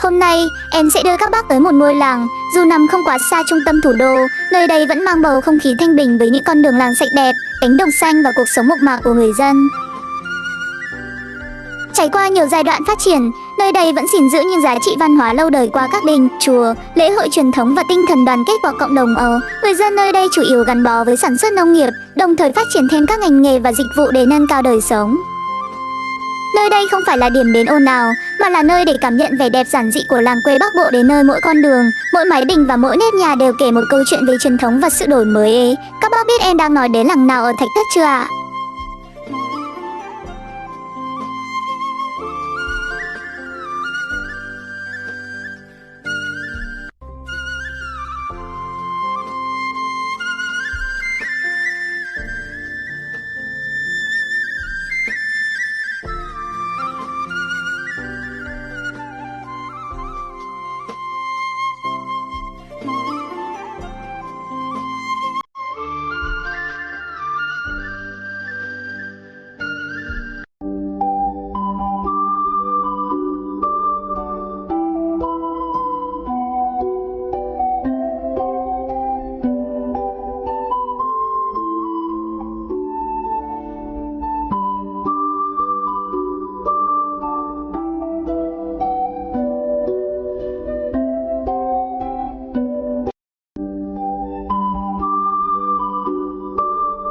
Hôm nay, em sẽ đưa các bác tới một ngôi làng, dù nằm không quá xa trung tâm thủ đô, nơi đây vẫn mang bầu không khí thanh bình với những con đường làng sạch đẹp, cánh đồng xanh và cuộc sống mộc mạc của người dân. Trải qua nhiều giai đoạn phát triển, nơi đây vẫn gìn giữ những giá trị văn hóa lâu đời qua các đình, chùa, lễ hội truyền thống và tinh thần đoàn kết của cộng đồng ở. Người dân nơi đây chủ yếu gắn bó với sản xuất nông nghiệp, đồng thời phát triển thêm các ngành nghề và dịch vụ để nâng cao đời sống. Nơi đây không phải là điểm đến ồn ào, mà là nơi để cảm nhận vẻ đẹp giản dị của làng quê Bắc Bộ, đến nơi mỗi con đường, mỗi mái đình và mỗi nếp nhà đều kể một câu chuyện về truyền thống và sự đổi mới ấy. Các bác biết em đang nói đến làng nào ở Thạch Thất chưa ạ?